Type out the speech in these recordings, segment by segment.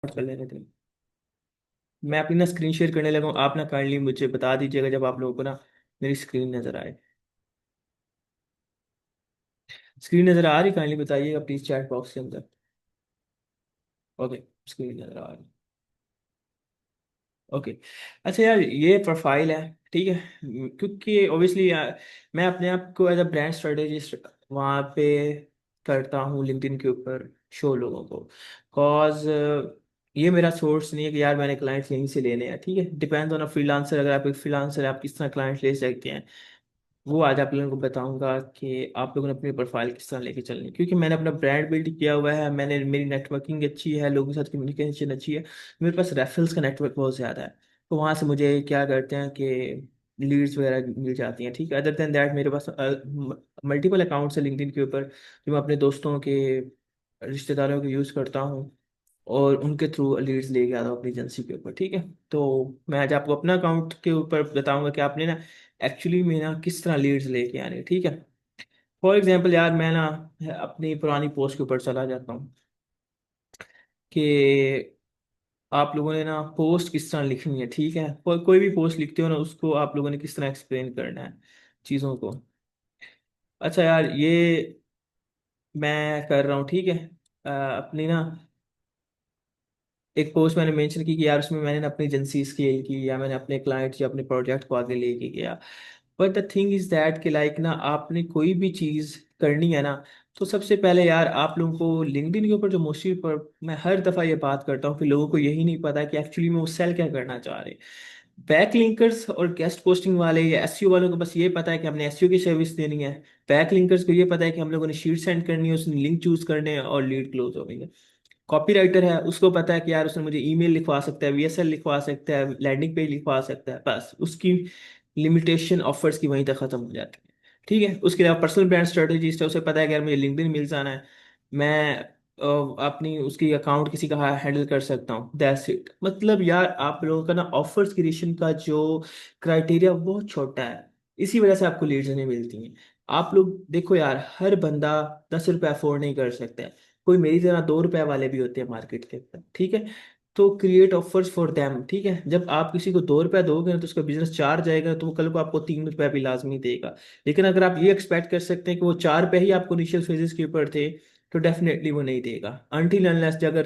कर लेने थे। मैं अपनी ना स्क्रीन शेयर करने लगा हूँ, आप ना काइंडली मुझे बता दीजिएगा जब आप लोगों को ना मेरी स्क्रीन नज़र आए। स्क्रीन नज़र आ रही, काइंडली बताइएगा प्लीज़ चैट बॉक्स के अंदर। ओके, स्क्रीन नज़र आ रही। ओके। अच्छा यार, ये प्रोफाइल है, ठीक है। क्योंकि ओबियसली मैं अपने आप को एज अ ब्रांड स्ट्रेटेजिस्ट वहाँ पे करता हूँ लिंक्डइन के ऊपर शो लोगों को। कॉज ये मेरा सोर्स नहीं है कि यार मैंने क्लाइंट्स यहीं से लेने हैं, ठीक है। डिपेंड ऑन अ फ्रीलांसर, अगर आप एक फ्रीलांसर है आप किस तरह क्लाइंट ले सकते हैं, वो आज आप लोगों को बताऊंगा कि आप लोगों ने अपनी प्रोफाइल किस तरह लेके चलनी है। क्योंकि मैंने अपना ब्रांड बिल्ड किया हुआ है, मैंने मेरी नेटवर्किंग अच्छी है, लोगों के साथ कम्युनिकेशन अच्छी है, मेरे पास रेफरल्स का नेटवर्क बहुत ज़्यादा है। तो वहाँ से मुझे क्या करते हैं कि लीड्स वगैरह मिल जाती हैं, ठीक है। अदर देन दैट मेरे पास मल्टीपल अकाउंट्स है लिंक्डइन के ऊपर जो मैं अपने दोस्तों के, रिश्तेदारों के यूज़ करता हूँ और उनके थ्रू लीड्स लेके आता हूँ अपनी एजेंसी के ऊपर, ठीक है। तो मैं आज आपको अपना अकाउंट के ऊपर बताऊंगा कि आपने ना एक्चुअली में ना किस तरह लीड्स लेके आने, ठीक है। फॉर एग्जांपल यार, मैं ना अपनी पुरानी पोस्ट के ऊपर चला जाता हूँ कि आप लोगों ने ना पोस्ट किस तरह लिखनी है, ठीक है। कोई भी पोस्ट लिखते हो ना, उसको आप लोगों ने किस तरह एक्सप्लेन करना है चीज़ों को। अच्छा यार, ये मैं कर रहा हूँ, ठीक है। अपनी ना एक पोस्ट मैंने मेंशन की कि यार उसमें मैंने ना अपनी एजेंसी स्केल की या मैंने अपने क्लाइंट्स या अपने प्रोजेक्ट को आगे लेके गया। But the thing is that कि लाइक ना आपने कोई भी चीज़ करनी है ना, तो सबसे पहले यार आप लोगों को लिंक्डइन के ऊपर जो मोस्टली पर मैं हर दफ़ा ये बात करता हूँ कि लोगों को यही नहीं पता कि एक्चुअली में वो सेल क्या करना चाह रहे हैं। बैक लिंकर्स और गेस्ट पोस्टिंग वाले या एसईओ वालों को बस ये पता है कि हमने एसईओ की सर्विस देनी है। बैक लिंकर्स को ये पता है कि हम लोगों ने शीट सेंड करनी है, उसने लिंक चूज करने हैं और लीड क्लोज हो गई है। कॉपीराइटर है, उसको पता है कि यार उसने मुझे ईमेल लिखवा सकता है, वीएसएल लिखवा सकता है, लैंडिंग पेज लिखवा सकता है, बस उसकी लिमिटेशन ऑफर्स की वहीं तक खत्म हो जाती है, ठीक है। उसके अलावा पर्सनल ब्रांड स्ट्रेटेजिस्ट है, उसे पता है कि यार मुझे लिंक्डइन मिल जाना है, मैं अपनी उसकी अकाउंट किसी का हैंडल कर सकता हूँ, दैट्स इट। मतलब यार आप लोगों का ना ऑफर्स क्रिएशन का जो क्राइटेरिया बहुत छोटा है, इसी वजह से आपको लीड्स नहीं मिलती हैं। आप लोग देखो यार, हर बंदा 10 रुपये अफोर्ड नहीं कर सकता है, कोई मेरी तरह 2 रुपए वाले भी होते हैं मार्केट के अंदर, ठीक है। तो क्रिएट ऑफर्स फॉर देम, ठीक है। जब आप किसी को 2 रुपया दोगे ना तो उसका बिजनेस 4 जाएगा, तो वो कल को आपको 3 रुपया भी लाजमी देगा। लेकिन अगर आप ये एक्सपेक्ट कर सकते हैं कि वो 4 पे ही आपको इनिशियल फेजेस के ऊपर थे, तो डेफिनेटली वो नहीं देगा अनटिल अनलेस जब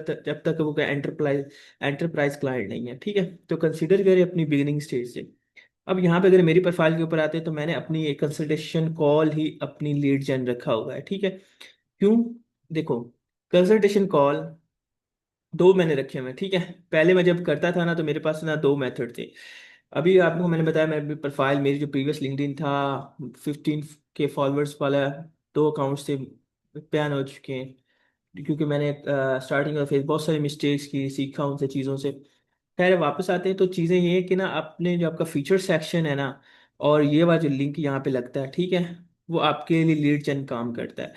तक वो एंटरप्राइज एंटरप्राइज क्लाइंट नहीं है, ठीक है। तो कंसीडर करें अपनी बिगिनिंग स्टेज से। अब यहाँ पे अगर मेरी प्रोफाइल के ऊपर आते हैं तो मैंने अपनी एक कंसल्टेशन कॉल ही अपनी लीड जन रखा हुआ है, ठीक है। क्यों? देखो, कंसल्टेशन कॉल दो मैंने रखे हुए हैं, ठीक है। पहले मैं जब करता था ना तो मेरे पास ना दो मेथड थे। अभी आपको मैंने बताया मेरी प्रोफाइल, मेरी जो प्रीवियस लिंक्डइन था 15 के फॉलोअर्स वाला, दो अकाउंट से बैन हो चुके हैं क्योंकि मैंने स्टार्टिंग में फेस बहुत सारी मिस्टेक्स की, सीखा उनसे चीज़ों से। खैर वापस आते हैं तो चीज़ें ये है कि ना आपने जो आपका फीचर सेक्शन है ना, और ये वाला जो लिंक यहाँ पे लगता है, ठीक है, वो आपके लिए लीड जन काम करता है।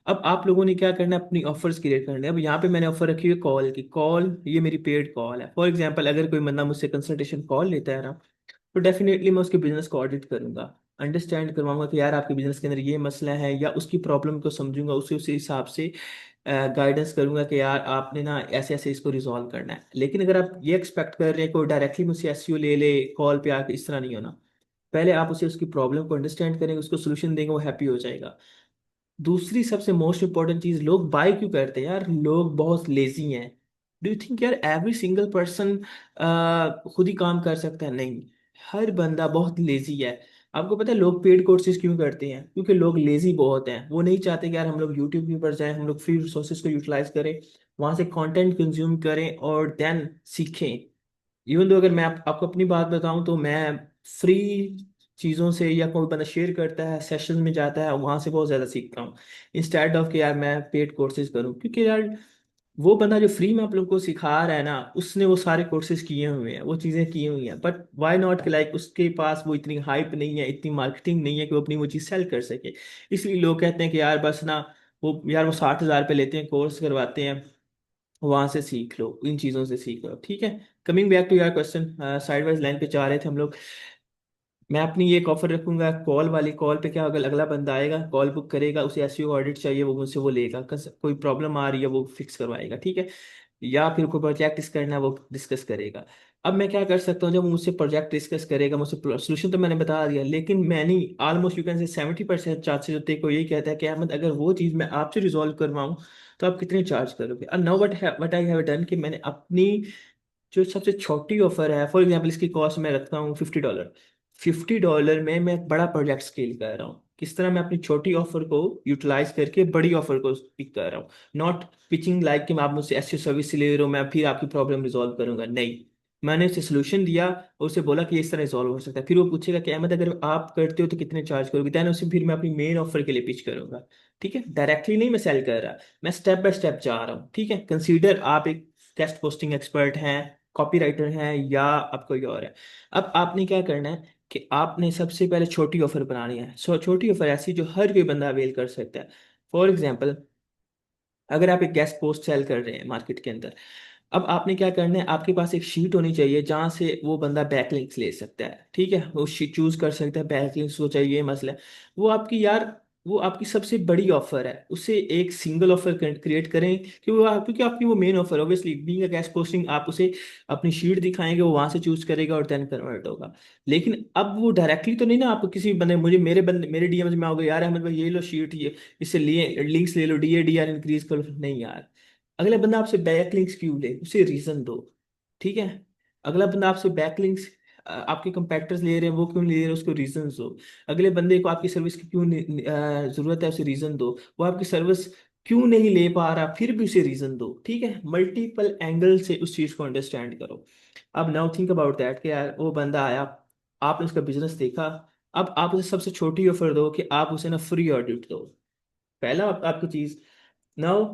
अब आप लोगों ने क्या करना है, अपनी ऑफर्स क्रिएट करने हैं। अब यहाँ पे मैंने ऑफर रखी हुई है कॉल की, कॉल ये मेरी पेड कॉल है। फॉर एग्जांपल अगर कोई बंदा मुझसे कंसल्टेशन कॉल लेता है ना, तो डेफिनेटली मैं उसके बिजनेस को ऑडिट करूंगा, अंडरस्टैंड करवाऊंगा कि यार आपके बिजनेस के अंदर ये मसला है, या उसकी प्रॉब्लम को समझूंगा, उसी हिसाब से गाइडेंस करूंगा कि यार आपने ना ऐसे ऐसे इसको रिजॉल्व करना है। लेकिन अगर आप ये एक्सपेक्ट कर रहे हैं कि डायरेक्टली मुझसे एसईओ ले ले कॉल पे आके, इस तरह नहीं होना। पहले आप उसे उसकी प्रॉब्लम को अंडरस्टैंड करेंगे, उसको सोल्यूशन देंगे, वो हैप्पी हो जाएगा। दूसरी सबसे मोस्ट इंपॉर्टेंट चीज, लोग बाय क्यों करते हैं यार? लोग बहुत लेजी हैं। डू यू थिंक यार एवरी सिंगल पर्सन खुद ही काम कर सकता है? नहीं, हर बंदा बहुत लेजी है। आपको पता है लोग पेड कोर्सेज क्यों करते हैं? क्योंकि लोग लेजी बहुत हैं, वो नहीं चाहते कि यार हम लोग यूट्यूब के ऊपर जाएं, हम लोग फ्री रिसोर्सेज को यूटिलाइज करें, वहां से कंटेंट कंज्यूम करें और देन सीखें। इवन दो अगर मैं आपको अपनी बात बताऊं तो मैं फ्री चीज़ों से, या कोई बंदा शेयर करता है सेशन में जाता है वहां से बहुत ज़्यादा सीखता हूँ, इंस्टेड ऑफ कि यार मैं पेड कोर्सेज करूँ। क्योंकि यार वो बंदा जो फ्री में आप लोग को सिखा रहा है ना, उसने वो सारे कोर्सेज किए हुए हैं, वो चीज़ें की हुई हैं, बट व्हाई नॉट कि लाइक उसके पास वो इतनी हाइप नहीं है, इतनी मार्केटिंग नहीं है कि वो अपनी वो चीज़ सेल कर सके। इसलिए लोग कहते हैं कि यार बस ना, वो 60,000 पे लेते हैं, कोर्स करवाते हैं, वहां से सीख लो, इन चीजों से सीख लो, ठीक है। Coming back to your question, side wise line पे जा रहे थे हम लोग। मैं अपनी ये एक ऑफर रखूंगा कॉल वाली, कॉल पे क्या होगा, अगला बंदा आएगा, कॉल बुक करेगा, उसे एसईओ ऑडिट चाहिए, वो मुझसे वो लेगा, कोई प्रॉब्लम आ रही है वो फिक्स करवाएगा, ठीक है। या फिर कोई प्रोजेक्ट करना है वो डिस्कस करेगा। अब मैं क्या कर सकता हूँ, जब वो मुझसे प्रोजेक्ट डिस्कस करेगा, मुझसे सोल्यूशन तो मैंने बता दिया, लेकिन मैंने almost you can say 70% chances होते हैं, को यही कहता है कि अहमद अगर वो चीज़ मैं आपसे रिजॉल्व करवाऊँ तो आप कितने चार्ज करोगे। और now what I have done कि मैंने अपनी जो सबसे छोटी ऑफर है, फॉर एग्जाम्पल इसकी कॉस्ट मैं रखता हूँ $50। $50 में मैं एक बड़ा प्रोजेक्ट स्केल कर रहा हूँ। किस तरह मैं अपनी छोटी ऑफर को यूटिलाइज करके बड़ी ऑफर को पिक कर रहा हूँ। नॉट पिचिंग लाइक कि मैं आप मुझसे ऐसी सर्विस ले रहे हो मैं फिर आपकी प्रॉब्लम रिजॉल्व करूंगा, नहीं। मैंने उसे सोल्यूशन दिया और उसे बोला कि इस तरह रिजॉल्व हो सकता है, फिर वो पूछेगा कि अहमद अगर आप करते हो तो कितने चार्ज करोगे, देन उसे फिर मैं अपनी मेन ऑफर के लिए पिच करूंगा। ठीक है, डायरेक्टली नहीं मैं सेल कर रहा, मैं स्टेप बाय स्टेप जा रहा हूँ। ठीक है, कंसीडर आप एक गेस्ट पोस्टिंग एक्सपर्ट हैं, कॉपी राइटर हैं, या आप कोई और है। अब आपने क्या करना है कि आपने सबसे पहले छोटी ऑफर बनानी है। सो छोटी ऑफर ऐसी जो हर कोई बंदा अवेल कर सकता है। फॉर एग्जाम्पल, अगर आप एक गेस्ट पोस्ट सेल कर रहे हैं मार्केट के अंदर, अब आपने क्या करना है, आपके पास एक शीट होनी चाहिए जहां से वो बंदा बैकलिंक्स ले सकता है। ठीक है, वो शीट चूज कर सकता है, बैकलिंक्स को चाहिए मसला है। वो आपकी यार, वो आपकी सबसे बड़ी ऑफर है, उसे एक सिंगल ऑफर क्रिएट करें कि क्योंकि आपकी वो main offer, obviously being a guest posting, आप उसे अपनी शीट दिखाएंगे, वो वहां से चूज करेगा और देन कन्वर्ट होगा। लेकिन अब वो डायरेक्टली तो नहीं ना, आप किसी बंदे, मुझे मेरे बंदे मेरे डीएम्स में आओगे, यार अहमद भाई ये लो शीट, ये इससे लिए लिंक्स ले लो, डीआर इंक्रीज करो, नहीं यार। अगला बंदा आपसे बैक लिंक्स क्यों ले, उसे रीजन दो। ठीक है, अगला बंदा आपसे बैक लिंक्स, आपके कंपेटिटर्स ले रहे हैं, वो क्यों ले रहे हैं, उसको रीजन दो। अगले बंदे को आपकी सर्विस की क्यों जरूरत है, उसे रीजन दो। वो आपकी सर्विस क्यों नहीं ले पा रहा, फिर भी उसे रीजन दो। ठीक है, मल्टीपल एंगल से उस चीज को अंडरस्टैंड करो। अब नाउ थिंक अबाउट दैट कि यार वो बंदा आया, आपने उसका बिजनेस देखा, अब आप उसे सबसे छोटी ऑफर दो कि आप उसे ना फ्री ऑडिट दो। पहला आपकी चीज। नाउ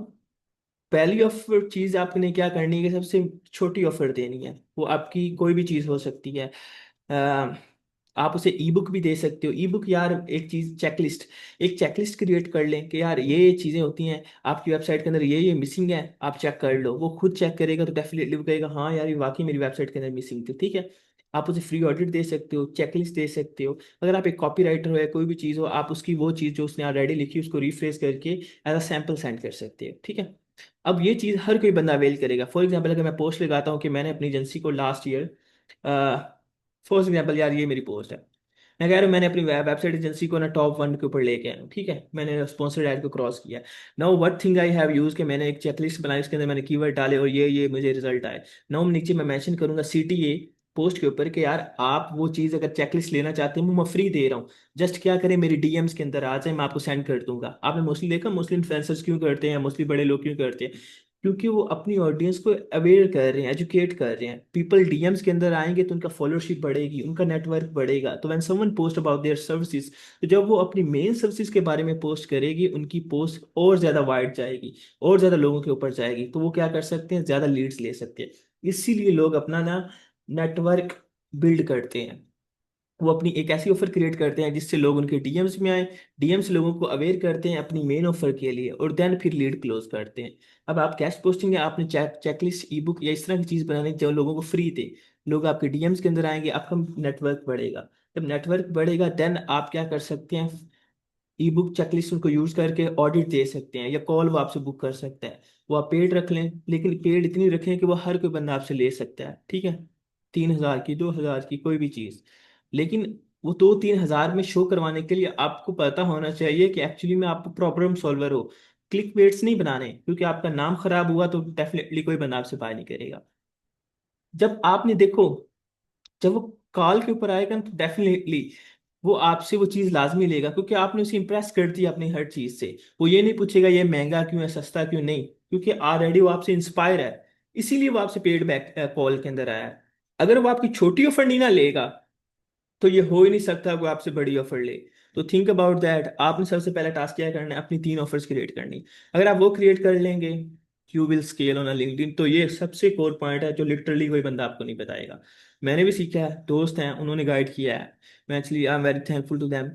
पहली ऑफर चीज आपने क्या करनी है कि सबसे छोटी ऑफर देनी है। वो आपकी कोई भी चीज हो सकती है। अ, आप उसे ई बुक भी दे सकते हो। ई बुक यार, एक चीज चेकलिस्ट, एक चेकलिस्ट क्रिएट कर लें कि यार ये चीजें होती हैं आपकी वेबसाइट के अंदर, ये मिसिंग है, आप चेक कर लो। वो खुद चेक करेगा तो डेफिनेटली वो कहेगा हाँ यार ये वाकई मेरी वेबसाइट के अंदर मिसिंग थी। ठीक है, आप उसे फ्री ऑडिट दे सकते हो, चेकलिस्ट दे सकते हो। अगर आप एक कॉपी राइटर हो या कोई भी चीज़ हो, आप उसकी वो चीज़ जो उसने ऑलरेडी लिखी उसको रिफ्रेश करके एज अ सैम्पल सेंड कर सकते हो। ठीक है, अब ये चीज़ हर कोई बंदा अवेल करेगा। फॉर एग्जाम्पल, अगर मैं पोस्ट लगाता हूँ कि मैंने अपनी एजेंसी को लास्ट ईयर, फॉर एग्जाम्पल यार ये मेरी पोस्ट है, मैं कह रहा हूँ मैंने अपनी वेबसाइट एजेंसी को ना टॉप 1 के ऊपर लेके आया हूँ। ठीक है, मैंने स्पॉन्सर्ड एड को क्रॉस किया। Now what thing I have use कि मैंने एक चेकलिस्ट बनाई, उसके अंदर मैंने कीवर्ड डाले और ये मुझे रिजल्ट आए। नाउ नीचे मैं मेंशन करूंगा सीटीए पोस्ट के ऊपर कि यार आप वो चीज़ अगर चेकलिस्ट लेना चाहते हैं मैं फ्री दे रहा हूँ, जस्ट क्या करें मेरी डीएम्स के अंदर आ जाए, मैं आपको सेंड कर दूंगा। आपने मोस्टली देखा मोस्टली इन्फ्लुएंसर्स क्यों करते हैं, मोस्टली बड़े लोग क्यों करते हैं, क्योंकि वो अपनी ऑडियंस को अवेयर कर रहे हैं, एजुकेट कर रहे हैं। पीपल डीएम्स के अंदर आएंगे तो उनका फॉलोअरशिप बढ़ेगी, उनका नेटवर्क बढ़ेगा। तो when someone post about their services, तो जब वो अपनी मेन सर्विसेज के बारे में पोस्ट करेगी, उनकी पोस्ट और ज्यादा वाइड जाएगी, और ज्यादा लोगों के ऊपर जाएगी, तो वो क्या कर सकते हैं, ज्यादा लीड्स ले सकते हैं। इसीलिए लोग अपना ना नेटवर्क बिल्ड करते हैं। वो अपनी एक ऐसी ऑफर क्रिएट करते हैं जिससे लोग उनके डीएम्स में आए, डीएम्स लोगों को अवेयर करते हैं अपनी मेन ऑफर के लिए, और देन फिर लीड क्लोज करते हैं। अब आप कैश पोस्टिंग या आपने चेकलिस्ट ई बुक या इस तरह की चीज बनानी जो लोगों को फ्री दे, लोग आपके डीएम्स के अंदर आएंगे, आपका नेटवर्क बढ़ेगा। जब नेटवर्क बढ़ेगा देन आप क्या कर सकते हैं, ई बुक चेकलिस्ट उनको यूज करके ऑडिट दे सकते हैं, या कॉल वो आपसे बुक कर सकता है। वो आप पेड रख लें, लेकिन पेड इतनी रखें कि वो हर कोई बंदा आपसे ले सकता है। ठीक है, 3,000 की, 2,000 की, कोई भी चीज़। लेकिन वो 2-3 हज़ार में शो करवाने के लिए आपको पता होना चाहिए कि एक्चुअली में आप प्रॉब्लम सॉल्वर हो। क्लिक बेट्स नहीं बनाने, क्योंकि आपका नाम खराब हुआ तो डेफिनेटली कोई बंदा आपसे बाय नहीं करेगा। जब आपने देखो, जब वो कॉल के ऊपर आएगा ना, तो डेफिनेटली वो आपसे वो चीज लाजमी लेगा, क्योंकि आपने उसे इंप्रेस कर दिया अपनी हर चीज से। वो ये नहीं पूछेगा ये महंगा क्यों है, सस्ता क्यों, नहीं, क्योंकि ऑलरेडी वो आपसे इंस्पायर है, इसीलिए वो आपसे पेड बैक कॉल के अंदर आया है। अगर वो आपकी छोटी ऑफर नहीं ना लेगा, तो ये हो ही नहीं सकता वो आपसे बड़ी ऑफर ले। तो थिंक अबाउट दैट, आपने सबसे पहला टास्क क्या करना है, अपनी 3 ऑफर्स क्रिएट करनी। अगर आप वो क्रिएट कर लेंगे, you will scale on a LinkedIn. तो ये सबसे कोर पॉइंट है जो लिटरली कोई बंदा आपको नहीं बताएगा। मैंने भी सीखा है, दोस्त हैं उन्होंने गाइड किया है, मैं actually I am very thankful to them.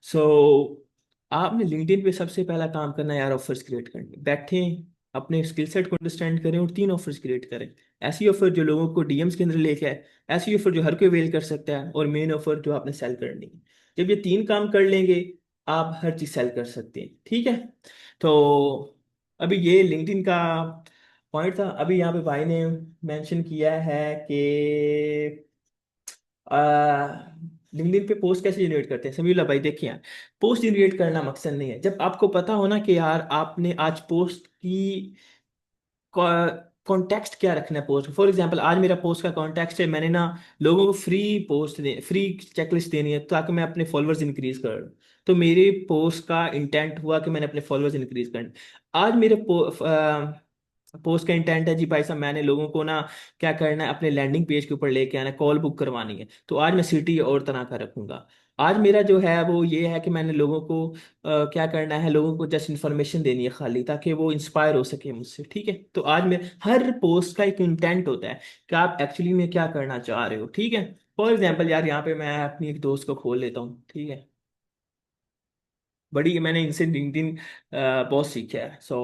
So आपने लिंक्डइन पे सबसे पहला काम करना है यार, ऑफर्स क्रिएट करनी, बैठे अपने स्किल सेट को अंडरस्टैंड करें और 3 ऑफर्स क्रिएट करें। ऐसी ऑफर जो लोगों को डीएम्स के अंदर लेके आए, ऐसी ऑफर जो हर कोई अवेल कर सकता है, और मेन ऑफर जो आपने सेल करनी है। जब ये 3 काम कर लेंगे, आप हर चीज सेल कर सकते हैं। ठीक है, तो अभी ये लिंक्डइन का पॉइंट था अभी यहाँ पे भाई ने मेंशन किया है कि लिंक्डइन पे पोस्ट कैसे जनरेट करते हैं। समीउल्लाह भाई देखिए, पोस्ट जनरेट करना मकसद नहीं है। जब आपको पता हो ना कि यार आपने आज पोस्ट की कॉन्टेक्स्ट क्या रखना है पोस्ट। फॉर एग्जांपल आज मेरा पोस्ट का कॉन्टेक्स्ट है, मैंने ना लोगों को फ्री चेकलिस्ट देनी है ताकि मैं अपने फॉलोअर्स इंक्रीज कर लूं। तो मेरे पोस्ट का इंटेंट हुआ कि मैंने अपने फॉलोअर्स इंक्रीज करने। आज मेरे पोस्ट का इंटेंट है जी भाई साहब, मैंने लोगों को ना क्या करना है, अपने लैंडिंग पेज के ऊपर लेके आना है, कॉल बुक करवानी है। तो आज मैं सिटी और तरह का रखूंगा। आज मेरा जो है वो ये है कि मैंने लोगों को क्या करना है, लोगों को जस्ट इन्फॉर्मेशन देनी है खाली, ताकि वो इंस्पायर हो सके मुझसे। ठीक है, तो आज मैं हर पोस्ट का एक इंटेंट होता है कि आप एक्चुअली में क्या करना चाह रहे हो। ठीक है, फॉर एग्जाम्पल यार यहाँ पे मैं अपनी एक दोस्त को खोल लेता हूँ। ठीक है, बड़ी मैंने इनसे लिंक्डइन बहुत सीखा है। So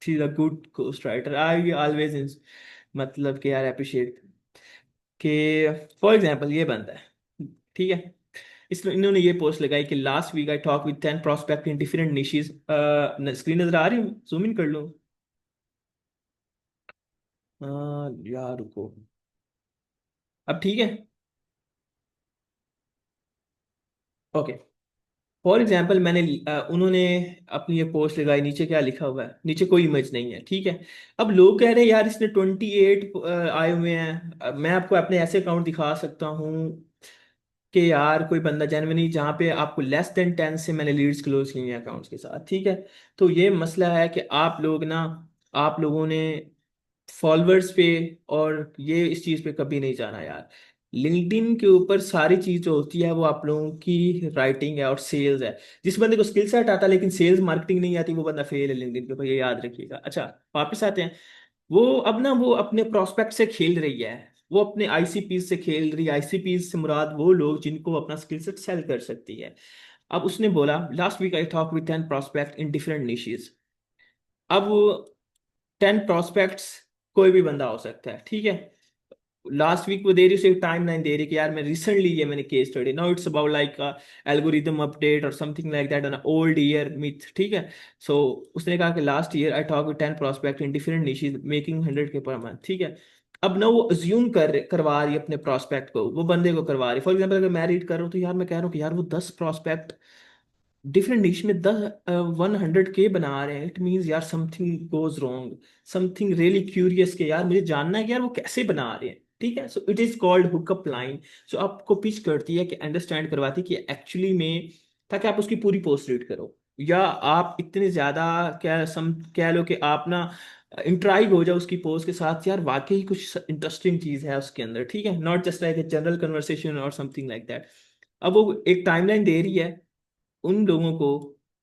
she is a good ghost writer. I always मतलब कि यार अप्रिशिएट कि फॉर एग्जाम्पल ये बनता है। ठीक है, इसमें इन्होंने ये पोस्ट लगाई कि last week I talk with 10 prospect in different niches. Screen नजर आ रही हूँ, जूम इन कर लो। यार रुको, अब ठीक है। ओके, फॉर एग्जाम्पल मैंने उन्होंने अपनी ये पोस्ट लगाई, नीचे क्या लिखा हुआ है, नीचे कोई इमेज नहीं है। ठीक है, अब लोग कह रहे हैं यार इसने 28 आए हुए हैं। मैं आपको अपने ऐसे अकाउंट दिखा सकता हूँ कि यार कोई बंदा जेनवनी जहाँ पे आपको लेस देन 10 से मैंने लीड्स क्लोज की हैं अकाउंट्स के साथ। ठीक है, तो ये मसला है कि आप लोग ना, आप लोगों ने फॉलोअर्स पे और ये इस चीज़ पे कभी नहीं जाना यार। लिंक्डइन के ऊपर सारी चीज़ जो होती है वो आप लोगों की राइटिंग है और सेल्स है। जिस बंदे को स्किल सेट आता है लेकिन सेल्स मार्केटिंग नहीं आती, वो बंदा फेल है लिंक्डइन पे भाई, ये याद रखिएगा। अच्छा, वापस आते हैं। वो अब ना वो अपने प्रोस्पेक्ट से खेल रही है, वो अपने आईसीपी से खेल रही है। आईसीपी से मुराद वो लोग जिनको अपना स्किल सेट सेल कर सकती है। अब उसने बोला last week I talk with 10 prospect in different niches. अब 10 प्रोस्पेक्ट्स कोई भी बंदा हो सकता है। ठीक है, लास्ट वीक वो दे रही, उसे टाइम लाइन दे रही कि यार मैं रिसेंटली ये मैंने case study, now it's about like algorithm update और something like that on old year myth. ठीक है, सो उसने कहा कि last year I talk with 10 prospect in different niches making 100K per month. ठीक है, अब ना वो अज्यूम करवा रही है अपने प्रोस्पेक्ट को, वो बंदे को करवा रही है। फॉर एग्जाम्पल अगर मैं रीड कर रहा हूँ तो यार मैं कह रहा हूँ कि यार वो 10 प्रोस्पेक्ट डिफरेंट निश में 100K बना रहे हैं, इट मीन्स यार something goes wrong, something really curious के यार मुझे जानना है कि यार वो कैसे बना रहे हैं। ठीक है, so it is called hookup line. So आपको पिच करती है कि अंडरस्टैंड करवाती है कि एक्चुअली में, ताकि आप उसकी पूरी पोस्ट रीड करो, या आप इतने ज्यादा क्या सम कह लो कि आप ना इंट्राइग हो जाओ उसकी पोस्ट के साथ, यार वाकई कुछ इंटरेस्टिंग चीज है उसके अंदर। ठीक है, not just like a general conversation और समथिंग लाइक दैट। अब वो एक टाइमलाइन दे रही है उन लोगों को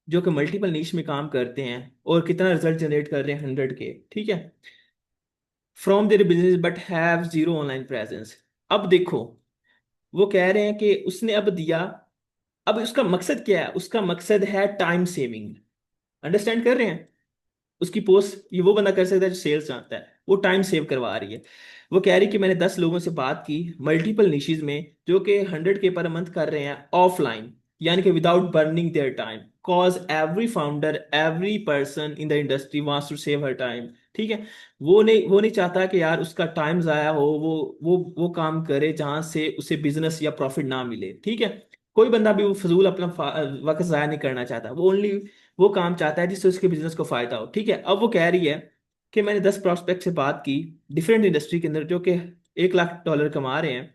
जो कि मल्टीपल नीश में काम करते हैं और कितना रिजल्ट जनरेट कर रहे हैं 100K। ठीक है, from their business but have zero online presence. अब देखो, वो कह रहे हैं कि उसने अब दिया, अब उसका मकसद क्या है, उसका मकसद है टाइम सेविंग। अंडरस्टैंड कर रहे हैं, उसकी पोस्ट ये वो बंदा कर सकता है जो सेल्स जानता है, वो टाइम सेव करवा रही है। वो कह रही कि मैंने 10 लोगों से बात की मल्टीपल निशीज में जो कि 100K पर मंथ कर रहे हैं ऑफलाइन, यानी कि without burning their time, cause every founder every person in the industry wants to save her time. ठीक है, वो नहीं चाहता कि यार उसका टाइम जाया हो, वो काम करे जहां से उसे बिजनेस या प्रॉफिट ना मिले। ठीक है, कोई बंदा भी वो फजूल अपना वक्त जाया नहीं करना चाहता, वो ओनली वो काम चाहता है जिससे उसके बिजनेस को फायदा हो। ठीक है, अब वो कह रही है कि मैंने 10 प्रोस्पेक्ट से बात की डिफरेंट इंडस्ट्री के अंदर जो कि $1 लाख कमा रहे हैं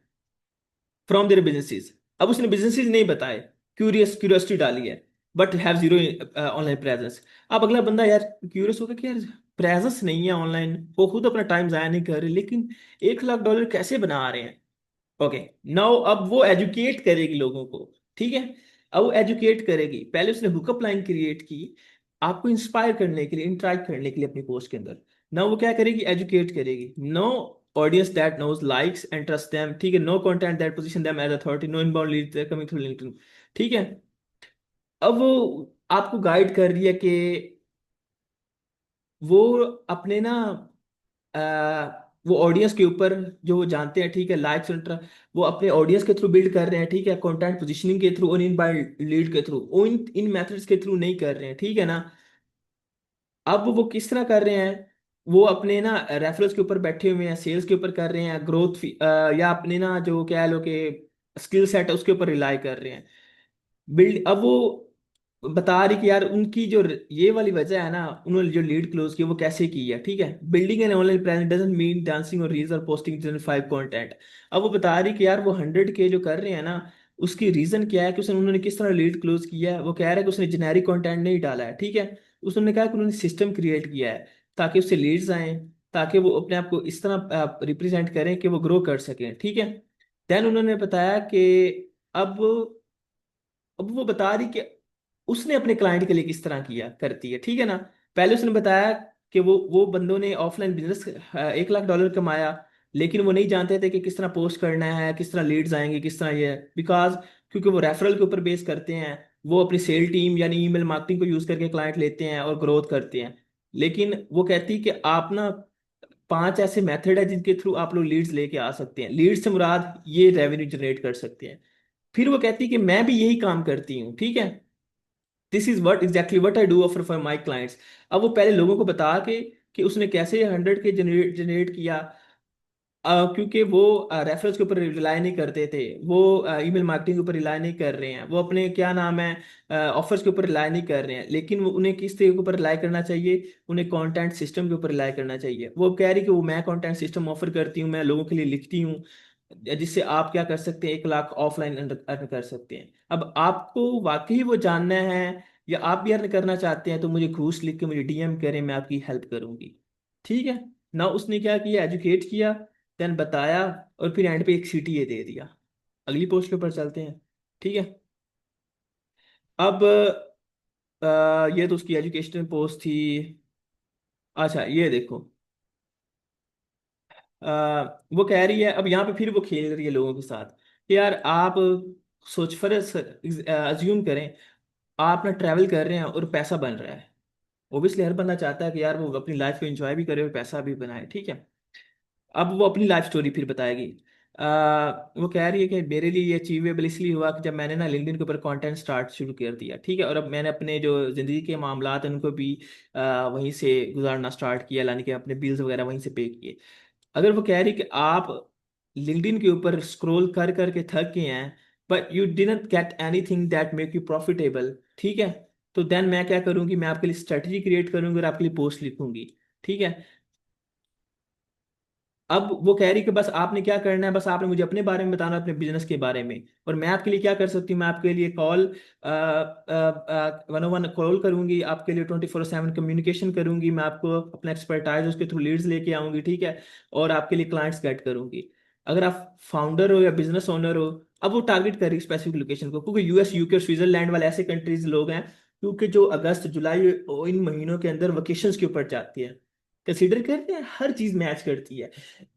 फ्रॉम देयर बिजनेसेस। अब उसने बिजनेसेस नहीं बताए, क्यूरियोसिटी डाली है, but have zero online presence. अब अगला बंदा यार क्यूरियस होगा कि यार प्रेजेंस नहीं है ऑनलाइन, वो खुद अपना टाइम जाया नहीं कर रहे, लेकिन $1 लाख कैसे बना रहे हैं। ओके, नाउ अब वो एजुकेट करेगी लोगों को। ठीक है, अब वो एजुकेट करेगी, पहले उसने हुकअप लाइन क्रिएट की आपको इंस्पायर करने के लिए, इंटरेक्ट करने के लिए अपनी पोस्ट के अंदर। नाउ वो क्या करेगी, एजुकेट करेगी। No audience that knows likes and trust them. ठीक है, no content that position them as authority, no inbound lead coming through LinkedIn. ठीक है, अब वो आपको गाइड कर रही है कि वो अपने ना वो ऑडियंस के ऊपर जो वो जानते हैं। ठीक है, लाइक्स वो अपने ऑडियंस के थ्रू बिल्ड कर रहे हैं। ठीक है, कंटेंट पोजीशनिंग के थ्रू और इन बाय लीड के थ्रू, वो इन मेथड्स के थ्रू नहीं कर रहे हैं। ठीक है ना, अब वो किस तरह कर रहे हैं, वो अपने ना रेफरल्स के ऊपर बैठे हुए हैं, सेल्स के ऊपर कर रहे हैं, ग्रोथ या अपने ना जो कह लो कि स्किल सेट है उसके ऊपर रिलाई कर रहे हैं। बिल्ड अब वो बता रही कि यार उनकी जो ये वाली वजह है ना, उन्होंने जो लीड क्लोज की वो कैसे की है, ठीक है। Building an online presence doesn't mean dancing और रील्स और पोस्टिंग जनरल फाइव कंटेंट। अब वो बता रही कि यार वो 100K जो कर रहे हैं ना, उसकी रीजन क्या है कि उसने उन्होंने किस तरह लीड क्लोज किया है। वो कह रहा है कि उसने जेनेरिक कंटेंट नहीं डाला है, ठीक है। उसने कहा कि उन्होंने सिस्टम क्रिएट किया है ताकि उससे लीड्स आए, ताकि वो अपने आप को इस तरह रिप्रेजेंट करें कि वो ग्रो कर सकें, ठीक है। देन उन्होंने बताया कि अब अब वो बता रही कि उसने अपने क्लाइंट के लिए किस तरह किया करती है, ठीक है ना। पहले उसने बताया कि वो बंदों ने ऑफलाइन बिजनेस $1 लाख कमाया, लेकिन वो नहीं जानते थे कि किस तरह पोस्ट करना है, किस तरह लीड्स आएंगे, किस तरह ये, बिकॉज क्योंकि वो रेफरल के ऊपर बेस करते हैं। वो अपनी सेल टीम यानी ईमेल मार्केटिंग को यूज करके क्लाइंट लेते हैं और ग्रोथ करते हैं। लेकिन वो कहती कि आप ना 5 ऐसे मेथड है जिनके थ्रू आप लोग लीड्स लेके आ सकते हैं। लीड्स से मुराद ये रेवेन्यू जनरेट कर सकते हैं। फिर वो कहती कि मैं भी यही काम करती हूँ, ठीक है। This is what exactly what I do offer for my clients. अब वो पहले लोगों को बता के कि उसने कैसे 100K जनरेट जनरेट किया। क्योंकि वो रेफरेंस के ऊपर रिलाई नहीं करते थे, वो ईमेल मार्केटिंग के ऊपर रिलाई नहीं कर रहे हैं, वो अपने क्या नाम है ऑफर्स के ऊपर रिलाई नहीं कर रहे हैं। लेकिन उन्हें किस तरीके के ऊपर रिलाई करना चाहिए, उन्हें कंटेंट सिस्टम के ऊपर रिलाई करना चाहिए। वो कह रही कि वो मैं कंटेंट सिस्टम ऑफर करती हूँ, मैं लोगों के लिए लिखती हूँ, जिससे आप क्या कर सकते हैं, 1 लाख ऑफलाइन अर्न कर सकते हैं। अब आपको वाकई वो जानना है या आप भी अर्न करना चाहते हैं तो मुझे घूस लिख के मुझे डीएम करें, मैं आपकी हेल्प करूंगी, ठीक है ना। उसने क्या किया, एजुकेट किया, देन बताया, और फिर एंड पे एक सीटीए दे दिया। अगली पोस्ट के ऊपर चलते हैं, ठीक है। अब ये तो उसकी एजुकेशनल पोस्ट थी। अच्छा ये देखो, वो कह रही है, अब यहाँ पे फिर वो खेल रही है लोगों के साथ कि यार आप सोच फर्ज अज्यूम करें, आप ना ट्रैवल कर रहे हैं और पैसा बन रहा है। ओबियसली हर बंदा चाहता है कि यार वो अपनी लाइफ को एंजॉय भी करे और पैसा भी बनाए, ठीक है। अब वो अपनी लाइफ स्टोरी फिर बताएगी। वो कह रही है कि मेरे लिए ये अचीवेबल इसलिए हुआ कि जब मैंने ना लिंक्डइन के ऊपर कंटेंट स्टार्ट शुरू कर दिया, ठीक है। और अब मैंने अपने जो ज़िंदगी के मामलात हैं उनको भी वहीं से गुजारना स्टार्ट किया, यानी कि अपने बिल्स वगैरह वहीं से पे किए। अगर वो कह रही कि आप लिंक्डइन के ऊपर स्क्रॉल कर करके थक गए हैं, but you didn't get anything that make you profitable, ठीक है, तो देन मैं क्या करूंगी, मैं आपके लिए स्ट्रेटजी क्रिएट करूंगी और आपके लिए पोस्ट लिखूंगी, ठीक है। अब वो कह रही कि बस आपने क्या करना है, बस आपने मुझे अपने बारे में बताना, अपने बिजनेस के बारे में, और मैं आपके लिए क्या कर सकती हूँ, मैं आपके लिए कॉल 101 कॉल करूंगी, आपके लिए 24/7 कम्युनिकेशन करूंगी, मैं आपको अपना एक्सपर्टाइज उसके थ्रू लीड्स लेके आऊंगी, ठीक है, और आपके लिए क्लाइंट्स गेट करूंगी। अगर आप फाउंडर हो या बिजनेस ओनर हो, अब वो टारगेट कर रही स्पेसिफिक लोकेशन को, क्योंकि यूएस यूके और स्विट्जरलैंड वाले ऐसे कंट्रीज लोग हैं क्योंकि जो अगस्त जुलाई इन महीनों के अंदर वेकेशंस के ऊपर जाती है, कंसिडर करते हैं हर चीज मैच करती है।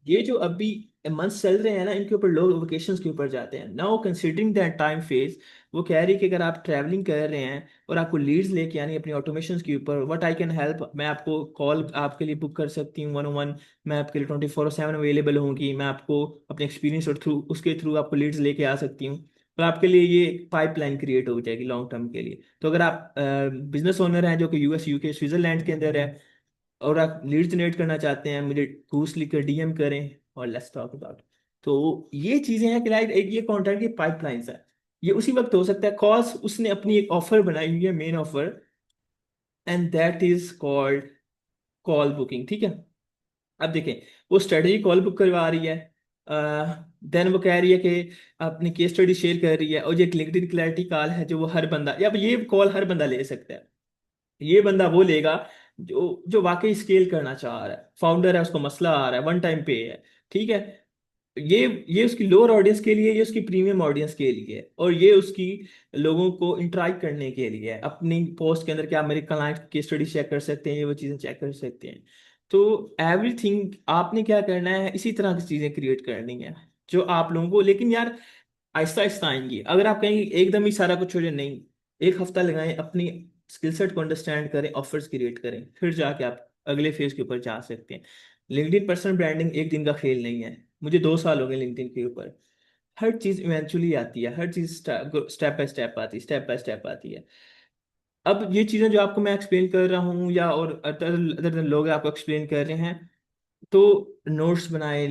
ये जो अभी मंथ्स चल रहे हैं ना, इनके ऊपर लोग वेकेशंस के ऊपर जाते हैं। Now considering that time phase, वो कह रही है कि अगर आप ट्रैवलिंग कर रहे हैं और आपको लीड्स लेके आनी है अपनी ऑटोमेशन के ऊपर, व्हाट आई कैन हेल्प, मैं आपको कॉल आपके लिए बुक कर सकती हूँ 101, मैं आपके लिए 24/7 अवेलेबल होंगी, मैं आपको अपने एक्सपीरियंस और थ्रू उसके थ्रू आपको लीड्स लेके आ सकती हूँ। और आपके लिए ये पाइपलाइन क्रिएट हो जाएगी लॉन्ग टर्म के लिए। तो अगर आप बिजनेस ओनर हैं जो कि यूएस यूके स्विट्जरलैंड के अंदर है और आप लीड जनरेट करना चाहते हैं, मुझे घूस लिखकर डीएम करें और लेट्स टॉक अबाउट। तो ये चीजें हैं कि लाइक एक ये कंटेंट की पाइपलाइंस है। ये उसी वक्त हो सकता है कॉज उसने अपनी एक ऑफर बनाई हुई है, main offer, and that is called call booking, ठीक है। अब देखें, वो स्ट्रेटजी कॉल बुक करवा रही है, देन वो कह रही है कि अपनी केस स्टडी शेयर कर रही है, और ये एक लिंक्डइन क्लैरिटी कॉल है जो वो हर बंदा, या ये कॉल हर बंदा ले सकता है। ये बंदा वो लेगा जो जो वाकई स्केल करना चाह रहा है, फाउंडर है, उसको मसला आ रहा है, वन टाइम पे है, ठीक है। ये ये उसकी लोअर ऑडियंस के लिए, ये उसकी प्रीमियम ऑडियंस के लिए है, और ये उसकी लोगों को इंटरेक्ट करने के लिए है। अपनी पोस्ट के अंदर क्या मेरे क्लाइंट की स्टडी चेक कर सकते हैं, ये वो चीज़ें चेक कर सकते हैं। तो एवरीथिंग आपने क्या करना है, इसी तरह की चीज़ें क्रिएट करनी है जो आप लोगों को, लेकिन यार आहिस्ता आहिस्ता आएंगी। अगर आप कहेंगे एकदम ही सारा कुछ हो जाए, नहीं, एक हफ्ता लगाएं, अपनी स्किल सेट को अंडरस्टैंड करें, ऑफर्स क्रिएट करें, फिर जाके आप अगले फेज के ऊपर जा सकते हैं। लिंक्डइन पर्सनल ब्रांडिंग एक दिन का खेल नहीं है। मुझे 2 साल हो गए लिंक्डइन के ऊपर। हर चीज इवेंचुअली आती है, हर चीज स्टेप बाय स्टेप आती है, स्टेप बाय स्टेप आती है। अब ये चीज़ें जो आपको मैं एक्सप्लेन कर रहा हूँ या और अदर अदर लोग आपको एक्सप्लेन कर रहे हैं, तो नोट्स बनाए,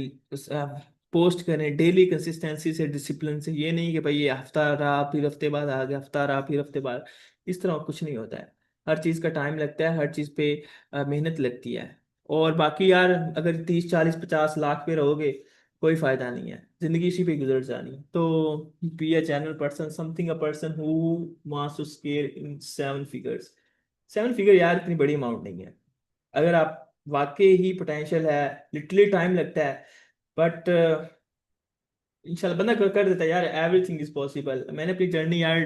पोस्ट करें डेली कंसिस्टेंसी से, डिसिप्लिन से। ये नहीं कि भाई ये हफ्ता रहा फिर हफ्ते बाद आ गया, हफ्ता रहा फिर हफ्ते बाद, इस तरह कुछ नहीं होता है। हर चीज़ का टाइम लगता है, हर चीज़ पे मेहनत लगती है। और बाकी यार, अगर 30 40 50 लाख पे रहोगे, कोई फायदा नहीं है, जिंदगी इसी पे गुजर जानी है। तो be a general person, something a person who wants to scale in 7 figures. 7 figure यार इतनी बड़ी अमाउंट नहीं है। अगर आप वाकई ही पोटेंशियल है, लिटरली टाइम लगता है, बट इंशाल्लाह बंदा कर देता है यार। Everything is possible. मैंने अपनी जर्नी यार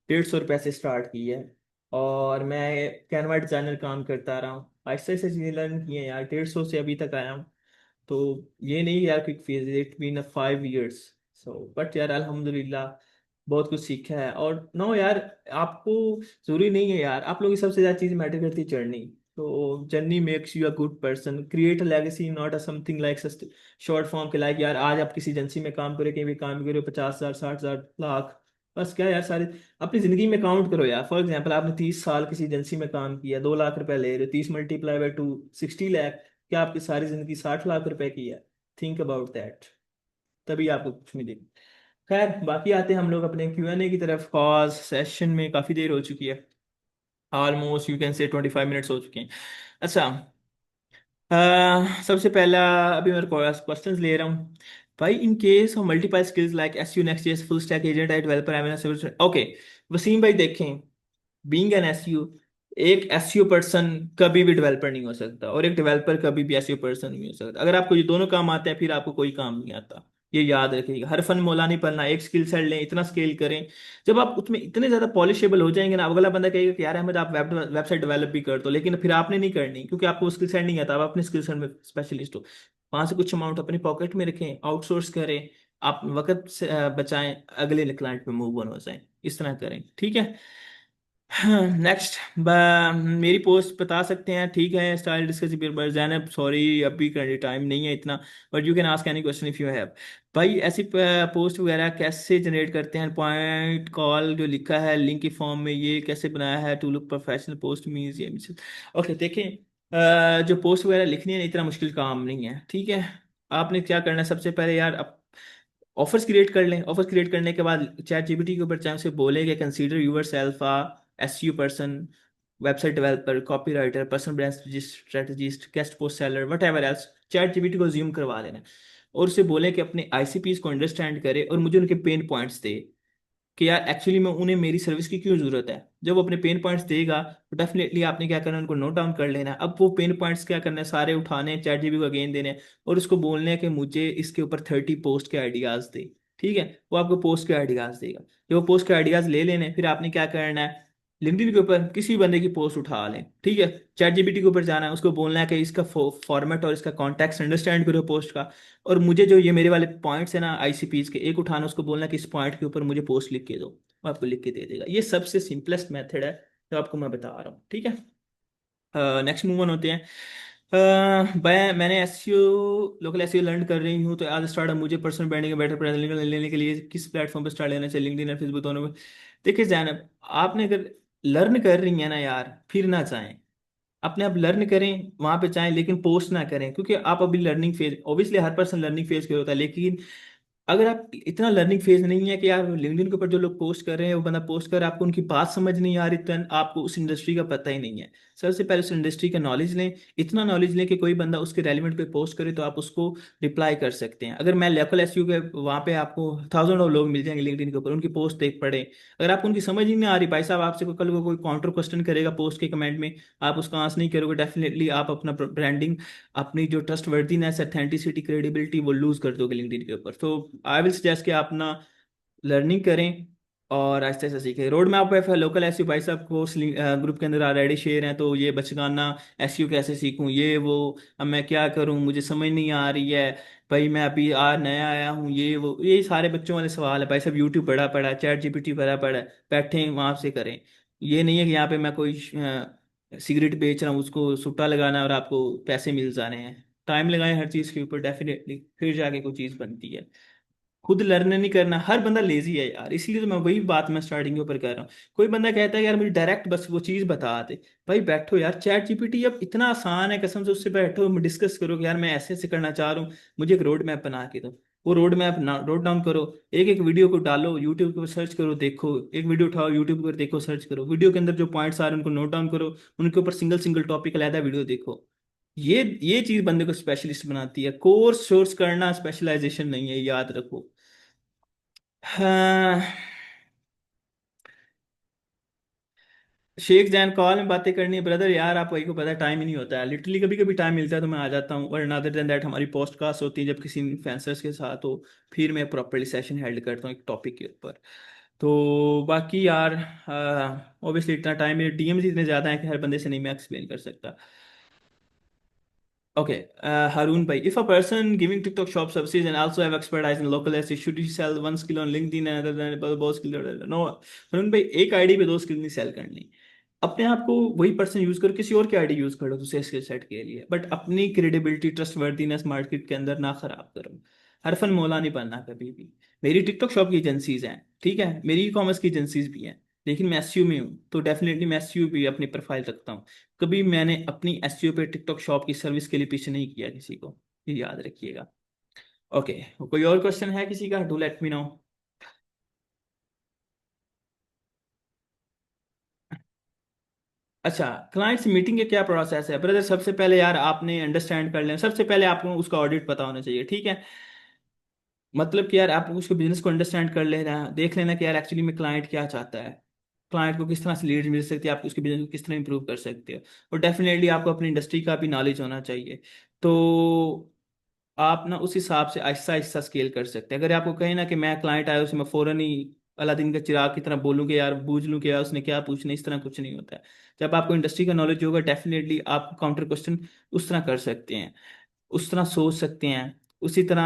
150 रुपये से स्टार्ट की है, और मैं कैनवा डिजाइनर काम करता रहा हूँ, ऐसे ऐसे चीज़ें लर्न की हैं यार, 150 से अभी तक आया हूँ। तो ये नहीं यार quick phase, it been a 5 years. So but यार अल्हम्दुलिल्लाह बहुत कुछ सीखा है। और नो यार, आपको जरूरी नहीं है यार, आप लोगों की सबसे ज्यादा चीज मैटर करती है जर्नी। तो journey makes you a good person, create a legacy, not a something like short form के लाइक यार आज आप किसी एजेंसी में काम करें, कहीं भी काम करो, 50,000 60,000 लाख, बस क्या यार सारे अपनी जिंदगी में काउंट करो यार। फॉर एग्जाम्पल आपने 30 साल किसी एजेंसी में काम किया, 2 लाख रुपए ले रहे हो, 30 × 2 = 60 लाख। क्या आपकी सारी जिंदगी 60 लाख रुपए की है? थिंक अबाउट दैट, तभी आपको कुछ मिलेगा। खैर बाकी आते हैं हम लोग अपने Q&A की तरफ। कॉज सेशन में काफ़ी देर हो चुकी है, almost you can say 25 minutes हो चुके हैं। अच्छा, सबसे पहला अभी मेरे क्वेश्चंस ले रहा हूँ। भाई, in case of multiple skills like SEO, Next.js, full stack agent, developer, ML, okay. Wasim भाई देखें, बीइंग एन एसईओ, एक एसईओ पर्सन कभी भी डेवलपर नहीं हो सकता, और एक डेवलपर कभी भी एसईओ पर्सन नहीं हो सकता। अगर आपको ये दोनों काम आते हैं, फिर आपको कोई काम नहीं आता। ये याद रखिएगा, हर फन मौला नहीं पड़ना, एक स्किल सेट लें, इतना स्केल करें। जब आप उसमें इतने ज्यादा पॉलिशेबल हो जाएंगे ना, अगला बंदा कहेगा कि यार अहमद आप वेबसाइट डेवलप भी कर दो, लेकिन फिर आपने नहीं करनी, क्योंकि आपको स्किल सेट नहीं आता। आप अपने स्किल सेट में स्पेशलिस्ट हो, वहां से कुछ अमाउंट अपनी पॉकेट में रखें, आउटसोर्स करें, आप वक्त से बचाएं, अगले क्लाइंट पे मूव ऑन हो जाएं, इस तरह करें, ठीक है। नेक्स्ट, मेरी पोस्ट बता सकते हैं, ठीक है। Style discuss paper Zainab, sorry अभी करने टाइम नहीं है इतना, but you can ask any question if you have. भाई ऐसी पोस्ट वगैरह कैसे जनरेट करते हैं? पॉइंट कॉल जो लिखा है लिंक की फॉर्म में, ये कैसे बनाया है? To look professional post means ये। ओके देखें, जो पोस्ट वगैरह लिखनी है ना, इतना मुश्किल काम नहीं है, ठीक है। आपने क्या करना है, सबसे पहले यार ऑफर्स क्रिएट कर लें। ऑफर्स क्रिएट करने के बाद चैट जीपीटी के ऊपर चाहे उसे बोले कि consider yourself a SEO person, website developer, copy writer, personal brand strategist, guest post seller, whatever else. ChatGPT को ज्यूम करवा लेना है, और उसे बोले कि अपने आईसीपीस को अंडरस्टैंड करे और मुझे उनके पेन पॉइंट्स दे, कि यार एक्चुअली में उन्हें मेरी सर्विस की क्यों जरूरत है। जब वो अपने पेन पॉइंट्स देगा, तो डेफिनेटली आपने क्या करना है, उनको नोट डाउन कर लेना है। अब वो पेन पॉइंट्स क्या करना है, सारे उठाने, चैट जीपीटी को अगेन देने हैं, और उसको बोलने हैं कि मुझे इसके ऊपर 30 पोस्ट के आइडियाज दे, ठीक है। वो आपको पोस्ट के आइडियाज देगा। जब वो पोस्ट के आइडियाज ले लेने, फिर आपने क्या करना है, लिंक्डइन के ऊपर किसी बंदे की पोस्ट उठा लें, ठीक है। चैट जीपीटी के ऊपर जाना है, उसको बोलना है कि इसका फॉर्मेट और इसका कॉन्टेक्स्ट अंडरस्टैंड करो पोस्ट का, और मुझे जो ये मेरे वाले पॉइंट्स है ना आईसीपीज के, एक उठाना, उसको बोलना कि इस पॉइंट के ऊपर मुझे पोस्ट लिख के दो, वो आपको लिख के दे देगा। ये सबसे सिंपलेस्ट मेथड है जो आपको मैं बता रहा हूँ, ठीक है। नेक्स्ट मूव ऑन होते हैं। मैंने एसईओ, लोकल एसईओ लर्न कर रही हूँ, तो आज स्टार्ट मुझे पर्सनल ब्रांडिंग का बेटर प्रेजेंस लेने के लिए किस प्लेटफॉर्म पर स्टार्ट लेना चाहिए, लिंक्डइन या फेसबुक, दोनों में? देखिए जैनब, आपने अगर लर्न कर रही है ना यार, फिर ना चाहें, अपने आप लर्न करें वहां पे चाहें, लेकिन पोस्ट ना करें, क्योंकि आप अभी लर्निंग फेज, ऑब्वियसली हर पर्सन लर्निंग फेज के होता है, लेकिन अगर आप इतना लर्निंग फेज नहीं है कि यार लिंक्डइन के ऊपर जो लोग पोस्ट कर रहे हैं, वो बंदा पोस्ट कर रहा है, आपको उनकी बात समझ नहीं आ रही, तो आपको उस इंडस्ट्री का पता ही नहीं है। सबसे पहले उस इंडस्ट्री का नॉलेज लें, इतना नॉलेज लें कि कोई बंदा उसके रेलिवेंट पे पोस्ट करे तो आप उसको रिप्लाई कर सकते हैं। अगर मैं लोकल एसईओ के, वहाँ पे आपको थाउजेंड ऑफ लोग मिल जाएंगे लिंक्डइन के ऊपर, उनकी पोस्ट देख पड़े, अगर आपको उनकी समझ ही नहीं आ रही, भाई साहब आपसे कल को कोई काउंटर क्वेश्चन करेगा पोस्ट के कमेंट में, आप उसका आंसर नहीं करोगे, डेफिनेटली आप अपना ब्रांडिंग, अपनी जो ट्रस्ट वर्दीनेस, अथेंटिसिटी, क्रेडिबिलिटी, वो लूज कर दोगे लिंक्डइन के ऊपर। तो आई विल सजेस्ट कि आप ना लर्निंग करें और आहिस्ते आहिस्ते सीखें। रोड मैप है लोकल एसईओ, भाई साहब कोर्स ग्रुप के अंदर ऑलरेडी शेयर हैं, तो ये बचगाना एसईओ कैसे सीखूं, ये वो, अब मैं क्या करूं, मुझे समझ नहीं आ रही है, भाई मैं अभी नया आया हूँ, ये वो, ये सारे बच्चों वाले सवाल है। भाई साहब यूट्यूब पढ़ा पढ़ा है, चैट जीपीटी पढ़ा पढ़ा है, बैठे वहां से करें। ये नहीं है कि यहाँ पे मैं कोई सिगरेट बेच रहा हूँ, उसको सुट्टा लगाना है और आपको पैसे मिल जाने हैं। टाइम लगाएं हर चीज़ के ऊपर, डेफिनेटली फिर जाके कोई चीज़ बनती है। खुद लर्न नहीं करना, हर बंदा लेजी है यार, इसलिए तो मैं वही बात मैं स्टार्टिंग के ऊपर कह रहा हूँ। कोई बंदा कहता है यार मुझे डायरेक्ट बस वो चीज़ बता दे। भाई बैठो यार, चैट जीपीटी अब इतना आसान है, कसम से उससे बैठो डिस्कस करो कि यार मैं ऐसे ऐसे करना चाह रहा हूँ, मुझे एक रोड मैप बना के दो। वो रोड मैप नोट डाउन करो, एक एक वीडियो को डालो यूट्यूब पर, सर्च करो देखो, एक वीडियो उठाओ यूट्यूब पर देखो, सर्च करो, वीडियो के अंदर जो पॉइंट्स आ रहे हैं उनको नोट डाउन करो, उनके ऊपर सिंगल सिंगल टॉपिक अलहदा वीडियो देखो। ये चीज बंदे को स्पेशलिस्ट बनाती है, कोर्स सोर्स करना स्पेशलाइजेशन नहीं है, याद रखो। हाँ। शेख जैन कॉल में बातें करनी है ब्रदर, यार आप वही को पता है टाइम ही नहीं होता है, लिटरली कभी कभी टाइम मिलता है तो मैं आ जाता हूँ, और अदर देन दैट हमारी पॉडकास्ट होती है जब किसी इन्फ्लुएंसर्स के साथ हो, फिर मैं प्रॉपरली सेशन हेल्ड करता हूँ एक टॉपिक के ऊपर। तो बाकी यार ऑब्वियसली इतना टाइम, मेरे डीएम्स इतने ज़्यादा हैं कि हर बंदे से नहीं मैं एक्सप्लेन कर सकता। Okay, Harun bhai, if a person giving TikTok shop services and also have expertise in local SEO, should he sell one skill on LinkedIn and other than both skill? No, Harun भाई एक ID पे दो skill नहीं cell करनी। अपने आप को वही पर्सन यूज करो, किसी और की आईडी यूज करो दूसरे स्किल सेट के लिए, बट अपनी क्रेडिबिलिटी ट्रस्ट वर्दीनेस मार्केट के अंदर ना खराब करो। हरफन मौला नहीं बनना कभी भी। मेरी टिकटॉक शॉप की एजेंसीज हैं, ठीक है, मेरी ई कॉमर्स की एजेंसीज भी हैं, लेकिन मैं एसईओ में हूँ तो डेफिनेटली मैं एसईओ भी अपनी प्रोफाइल रखता हूँ। कभी मैंने अपनी एसईओ पे टिकटॉक शॉप की सर्विस के लिए पीछे नहीं किया किसी को, ये याद रखिएगा। ओके, कोई और क्वेश्चन है किसी का, डू लेट मी नो। अच्छा, क्लाइंट से मीटिंग का क्या प्रोसेस है ब्रदर, सबसे पहले यार आपने अंडरस्टैंड कर लेना, सबसे पहले आपको उसका ऑडिट पता होना चाहिए, ठीक है। मतलब कि यार आप उसके बिजनेस को अंडरस्टैंड कर लेना, देख लेना कि यार एक्चुअली में क्लाइंट क्या चाहता है, क्लाइंट को किस तरह से लीड मिल सकती है, आप उसके बिजनेस को किस तरह इंप्रूव कर सकते हो। और डेफिनेटली आपको अपनी इंडस्ट्री का भी नॉलेज होना चाहिए। तो आप ना उस हिसाब से आहिस्ता आहिस्ता स्केल कर सकते हैं। अगर आपको कहें ना कि मैं क्लाइंट आया उसे मैं फौरन ही अलादीन का चिराग की तरह बोलूँ कि यार बूझ लूँ कि यार उसने क्या पूछना, इस तरह कुछ नहीं होता है। जब आपको इंडस्ट्री का नॉलेज होगा डेफिनेटली आप काउंटर क्वेश्चन उस तरह कर सकते हैं, उस तरह सोच सकते हैं, उसी तरह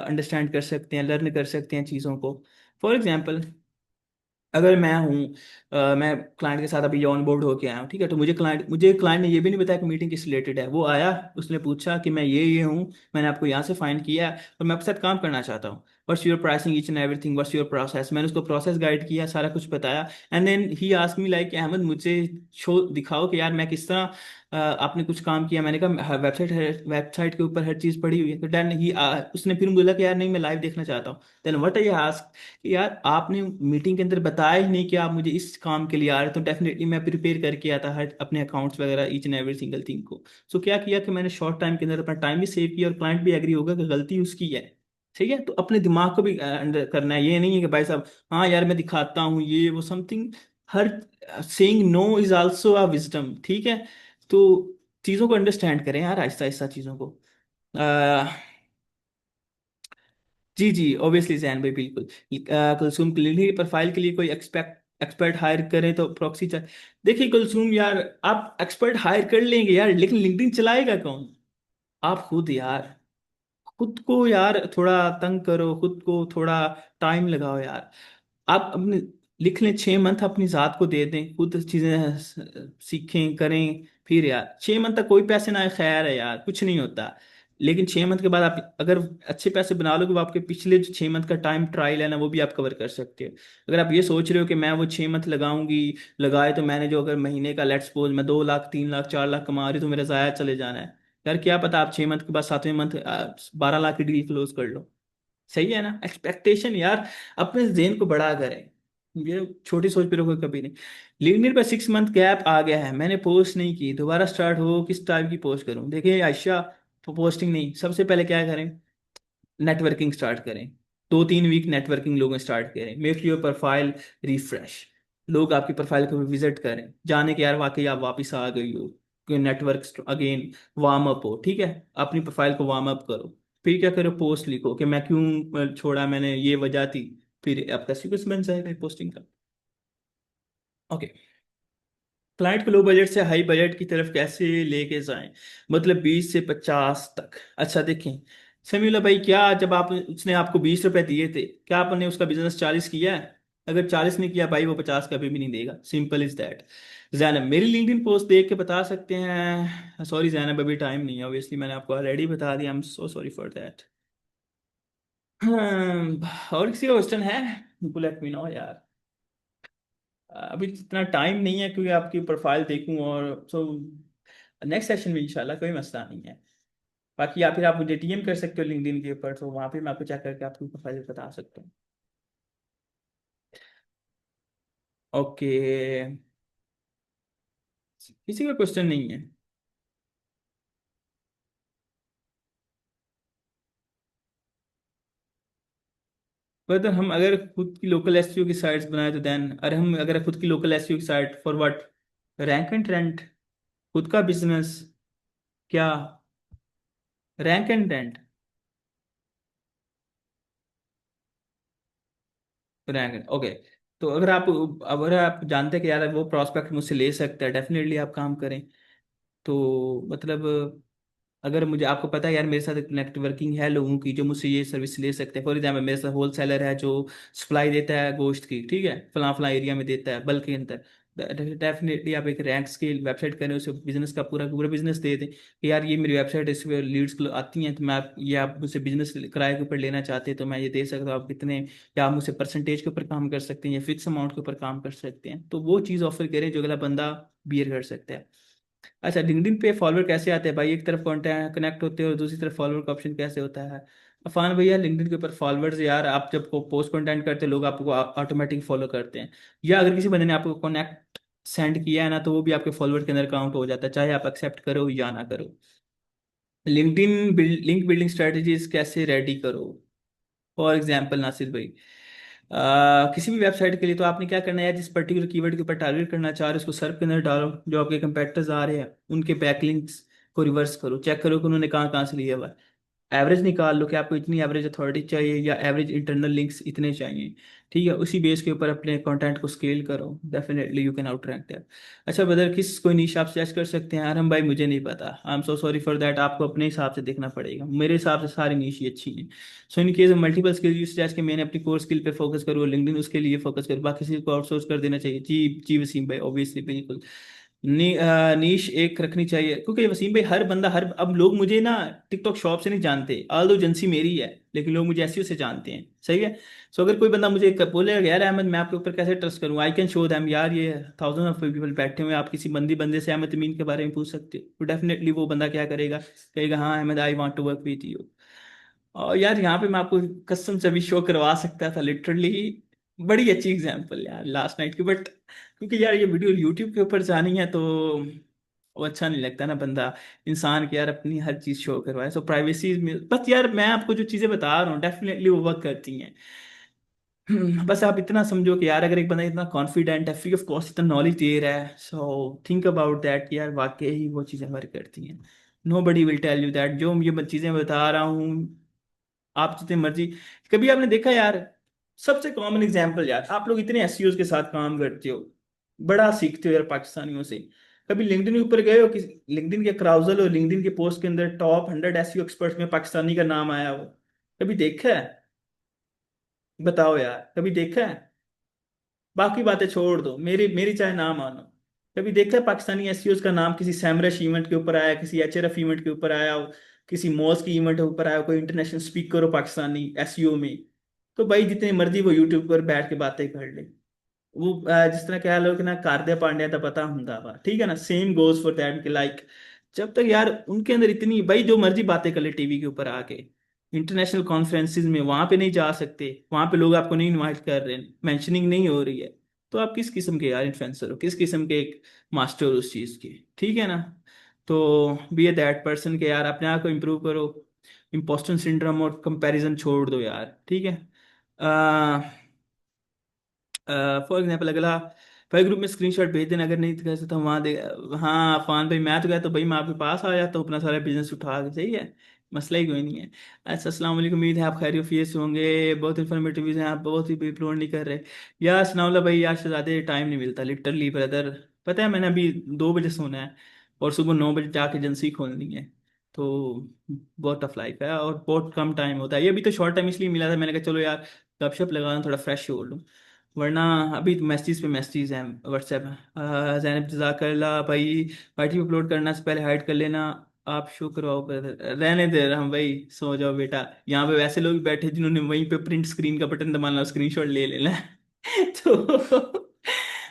अंडरस्टैंड कर सकते हैं, लर्न कर सकते हैं चीज़ों को। फॉर एग्जाम्पल, अगर मैं हूँ मैं क्लाइंट के साथ अभी ऑन बोर्ड होके आया हूँ, ठीक है, तो मुझे क्लाइंट ने ये भी नहीं बताया कि मीटिंग किस रिलेटेड है। वो आया, उसने पूछा कि मैं ये हूँ, मैंने आपको यहाँ से फाइंड किया है और मैं आपके साथ काम करना चाहता हूँ, what's your pricing each and everything, what's your process, मैंने उसको प्रोसेस गाइड किया, सारा कुछ बताया। And then he asked me like Ahmad मुझे शो दिखाओ कि यार मैं किस तरह आपने कुछ काम किया। मैंने कहा वेबसाइट वेबसाइट के ऊपर हर चीज़ पड़ी हुई है। तो देन ही उसने फिर बोला कि यार नहीं मैं लाइव देखना चाहता हूँ। देन व्हाट आई आस्क कि यार आपने मीटिंग के अंदर बताया ही नहीं कि आप मुझे इस काम के लिए आ रहे, तो डेफिनेटली मैं प्रिपेयर करके आता हर अपने अकाउंट्स वगैरह each and every single thing को। सो क्या किया कि मैंने शॉर्ट टाइम के अंदर अपना टाइम भी सेव किया और क्लाइंट भी एग्री होगा कि गलती उसकी है। ठीक है, तो अपने दिमाग को भी अंडर करना है, ये नहीं है कि भाई साहब हाँ यार मैं दिखाता हूँ ये वो something. Her saying no is also a wisdom, ठीक है। तो चीज़ों को अंडरस्टैंड करें यार आहिस्ता आहिस्ता चीज़ों को। जी जी ऑब्वियसली जैन भाई बिल्कुल। कुलसुम क्लिनिक प्रोफाइल के लिए कोई एक्सपर्ट हायर करें तो प्रॉक्सी चाहिए। देखिए कुलसुम यार, आप एक्सपर्ट हायर कर लेंगे यार, लेकिन लिंक्डइन चलाएगा कौन? आप खुद यार, खुद को यार थोड़ा तंग करो, खुद को थोड़ा टाइम लगाओ यार। आप अपने लिख लें 6 मंथ अपनी जात को दे दें, खुद चीजें सीखें करें, फिर यार 6 मंथ तक कोई पैसे ना आए, खैर है यार कुछ नहीं होता। लेकिन 6 मंथ के बाद आप अगर अच्छे पैसे बना लो, तो आपके पिछले जो 6 मंथ का टाइम ट्रायल है ना वो भी आप कवर कर सकते हो। अगर आप ये सोच रहे हो कि मैं वो 6 मंथ लगाऊंगी, लगाए तो मैंने जो अगर महीने का लेट्स सपोज मैं 2 लाख 3 लाख 4 लाख कमा रही हूँ तो मेरा जाया चले जाना है। यार क्या पता आप 6 मंथ के बाद 7वें मंथ 12 लाख की डील क्लोज कर लो। सही है ना, एक्सपेक्टेशन यार अपने जेन को बड़ा करें, ये छोटी सोच पे रखो कभी नहीं। लिंक्डइन पे 6 मंथ गैप आ गया है, मैंने पोस्ट नहीं की, दोबारा स्टार्ट हो किस टाइप की पोस्ट करूं? देखिए आयशा, तो पोस्टिंग नहीं, सबसे पहले क्या करें, नेटवर्किंग स्टार्ट करें। 2-3 वीक नेटवर्किंग लोगों स्टार्ट करें, मेक योर प्रोफाइल रिफ्रेश। लोग आपकी प्रोफाइल को विजिट करें, जाने के यार वाकई आप वापस आ गई हो, नेटवर्क अगेन वार्म अप हो, ठीक है। अपनी प्रोफाइल को वार्म अप करो, फिर क्या करो, पोस्ट लिखो कि मैं क्यों छोड़ा, मैंने ये वजह थी, फिर आपका सीक्वेंस बन जाएगा पोस्टिंग का। ओके, क्लाइंट को लो बजट से हाई बजट की तरफ कैसे लेके जाएं, मतलब 20 से 50 तक। अच्छा देखें समीउल्लाह भाई, क्या जब आप उसने आपको 20 रुपए दिए थे, क्या आपने उसका बिजनेस 40 किया है? अगर 40 नहीं किया भाई, वो 50 कभी भी नहीं देगा, सिंपल इज दैट। जैनब मेरी लिंक्डइन पोस्ट देख के बता सकते हैं, सॉरी जैनब अभी टाइम नहीं है, ऑब्वियसली मैंने आपको ऑलरेडी बता दिया, I am so sorry for that. और किसी का क्वेश्चन है? लेट मी नो यार। अभी इतना टाइम नहीं है क्योंकि आपकी प्रोफाइल देखूं, और सो नेक्स्ट सेशन में इंशाल्लाह कोई मसला नहीं है। बाकी या फिर आप मुझे डीएम कर सकते हो लिंक्डइन के ऊपर, तो वहां पे मैं आपको चेक करके आपकी प्रोफाइल बता सकता हूँ। ओके। किसी का क्वेश्चन नहीं है? पर हम अगर खुद की लोकल एसईओ की साइट्स बनाए तो देन, अरे हम अगर खुद की लोकल एसईओ की site for what? Rank and trend? खुद का बिजनेस? क्या? Rank and trend? Rank, okay. तो अगर आप जानते हैं कि यार वो प्रोस्पेक्ट मुझसे ले सकता है, डेफिनेटली आप काम करें। तो मतलब अगर मुझे, आपको पता है यार मेरे साथ नेटवर्किंग है लोगों की जो मुझसे ये सर्विस ले सकते हैं। फॉर एग्जाम्पल मेरे साथ होल सेलर है जो सप्लाई देता है गोश्त की, ठीक है, फलां फलां एरिया में देता है बल्क के अंदर। डेफिनेटली आप एक रैंक स्केल वेबसाइट करें, उसे बिजनेस का पूरा पूरा बिजनेस दे दें कि यार ये मेरी वेबसाइट, इस पर लीड्स आती हैं, तो मैं आप ये आप मुझसे बिजनेस किराए के ऊपर लेना चाहते हैं तो मैं ये दे सकता हूँ आप कितने, या आप मुझसे परसेंटेज के ऊपर काम कर सकते हैं या फिक्स अमाउंट के ऊपर काम कर सकते हैं। तो वो चीज़ ऑफर करें जो अगला बंदा बियर कर सकता है। अच्छा, लिंक्डइन पे फॉलोअर कैसे आते हैं भाई? एक तरफ कॉन्टैक्ट कनेक्ट होते हैं और दूसरी तरफ फॉलोअर का ऑप्शन कैसे होता है? अफान भैया, लिंक्डइन के ऊपर फॉलोअर्स यार, आप जब को पोस्ट कंटेंट करते हैं लोग आपको ऑटोमेटिक फॉलो करते हैं। या अगर किसी बंदे ने आपको कनेक्ट सेंड किया है ना, तो वो भी आपके फॉलोअर के अंदर काउंट हो जाता है, चाहे आप एक्सेप्ट करो या ना करो। लिंक्डइन लिंक बिल्डिंग स्ट्रेटजीज कैसे रेडी करो? फॉर एग्जाम्पल नासिर भाई, किसी भी वेबसाइट के लिए तो आपने क्या करना है, जिस पर्टिकुलर कीवर्ड के ऊपर टारगेट करना चाह रहे हो उसको सर्च के अंदर डालो, जो आपके कंपेटिटर्स आ रहे हैं उनके बैकलिंक्स को रिवर्स करो, चेक करो कि उन्होंने कहाँ कहाँ से लिया हुआ है। एवरेज निकाल लो कि आपको इतनी एवरेज अथॉरिटी चाहिए या एवरेज इंटरनल लिंक्स इतने चाहिए। ठीक है, उसी बेस के ऊपर अपने कंटेंट को स्केल करो, definitely you can out rank that. अच्छा ब्रदर, किस कोई निश आप सजेस्ट कर सकते हैं? आरम भाई मुझे नहीं पता, I am so sorry for that, आपको अपने हिसाब से देखना पड़ेगा, मेरे हिसाब से सारी निश ही अच्छी हैं। So in case multiple skill you suggest कि मैंने अपनी कोर स्किल पे फोकस करूँ, लिंक्डइन उसके लिए फोकस करूँ, बाकी किसी को आउटसोर्स कर देना चाहिए? जी जी वसीम भाई, ऑब्वियसली बिल्कुल। नीश एक रखनी चाहिए, क्योंकि वसीम भाई हर बंदा, हर, अब लोग मुझे ना टिकटॉक शॉप से नहीं जानते, आल दो एजेंसी मेरी है, लेकिन लोग मुझे एसईओ से जानते हैं, सही है। सो अगर कोई बंदा मुझे बोलेगा यार अहमद मैं आपके ऊपर कैसे ट्रस्ट करूँ, आई कैन शो दैम यार ये थाउजेंड ऑफ पीपल बैठे हुए हैं, आप किसी बंदे से अहमद तमीन के बारे में पूछ सकते हो, तो डेफिनेटली वो बंदा क्या करेगा, कहेगा हाँ Ahmad I want to work with you. और यार यहाँ पे मैं आपको कसम से भी शो करवा सकता था लिटरली, बड़ी अच्छी एग्जांपल यार लास्ट नाइट की, बट क्योंकि यार ये वीडियो यूट्यूब के ऊपर जानी है तो वो अच्छा नहीं लगता ना, बंदा इंसान के यार अपनी हर चीज शो करवाए, सो प्राइवेसी में बस यार मैं आपको जो चीजें बता रहा हूँ डेफिनेटली वो वर्क करती हैं। बस आप इतना समझो कि यार अगर एक बंदा इतना कॉन्फिडेंट है, फ्री ऑफ कॉस्ट इतना नॉलेज दे रहा है, सो थिंक अबाउट दैट यार वाकई ही वो चीजें वर्क करती हैं। Nobody will tell you that, जो ये चीजें बता रहा हूँ आप जितने मर्जी, कभी आपने देखा यार, सबसे कॉमन एग्जांपल यार, आप लोग इतने एसईओ के साथ काम करते हो, बड़ा सीखते हो यार पाकिस्तानियों से, कभी लिंक्डइन के ऊपर गए हो कि लिंक्डइन के क्राउजल और लिंक्डइन के पोस्ट के अंदर टॉप 100 एसईओ एक्सपर्ट्स में पाकिस्तानी का नाम आया हो? कभी देखा है? बताओ यार, कभी देखा है? बाकी बातें छोड़ दो, मेरी मेरी चाहे ना मानो, कभी देखा है पाकिस्तानी एसईओ का नाम किसी सैमरश इवेंट के ऊपर आया, किसी एचआरएफ इवेंट के ऊपर आया हो, किसी मॉस की इवेंट के ऊपर आया हो, कोई इंटरनेशनल स्पीकर हो पाकिस्तानी एसईओ में? तो भाई जितने मर्जी वो यूट्यूब पर बैठ के बातें कर ले, वो जिस तरह कह लो कि ना कारदे पांड्या का पता ਹੁੰਦਾ ਵਾ, ठीक है ना, सेम गोज फॉर दैट कि लाइक जब तक यार उनके अंदर इतनी, भाई जो मर्जी बातें कर ले टीवी के ऊपर आके, इंटरनेशनल कॉन्फ्रेंसिस में वहां पे नहीं जा सकते, वहां पे लोग आपको नहीं इनवाइट कर रहे, मेंशनिंग नहीं हो रही है, तो आप किस किस्म के यार इन्फ्लुएंसर हो, किस किस्म के एक मास्टर हो उस चीज के? ठीक है ना। तो बी ए दैट पर्सन के यार अपने आप को इम्प्रूव करो, इम्पोस्टर सिंड्रोम और कंपैरिजन छोड़ दो यार, ठीक है। फॉर एग्जाम्पल अगला, भाई ग्रुप में स्क्रीनशॉट भेज देना, अगर नहीं तो कैसे तो वहाँ दे। हाँ फान भाई, मैं तो गया तो भाई मैं आपके पास आ जाता हूँ अपना सारा बिजनेस उठा के, सही है, मसला ही कोई नहीं है। अच्छा अस्सलाम वालेकुम, उम्मीद है आप खैरियत से होंगे, बहुत इन्फॉर्मेटिव हैं आप, बहुत ही अपलोड नहीं कर रहे। यार सनाउल्ला भाई, आज से ज़्यादा टाइम नहीं मिलता लिटरली ब्रदर, पता है मैंने अभी 2 बजे सोना है और सुबह 9 बजे जाके एजेंसी खोलनी है, तो बहुत टफ लाइफ है और बहुत कम टाइम होता है, ये अभी तो शॉर्ट टाइम इसलिए मिला था, मैंने कहा चलो यार गपशप लगा थोड़ा फ्रेश हो लूँ, वरना अभी तो मैसेज पे मैसेज हैं व्हाट्सएप में। जैनब जजाकल्ला भाई, पार्टी अपलोड करना से पहले हाइड कर लेना, आप शो करवाओ रहने दे हम भाई, सो जाओ बेटा। यहाँ पे वैसे लोग बैठे जिन्होंने वहीं पे प्रिंट स्क्रीन का बटन दबाना, स्क्रीनशॉट ले लेना है। तो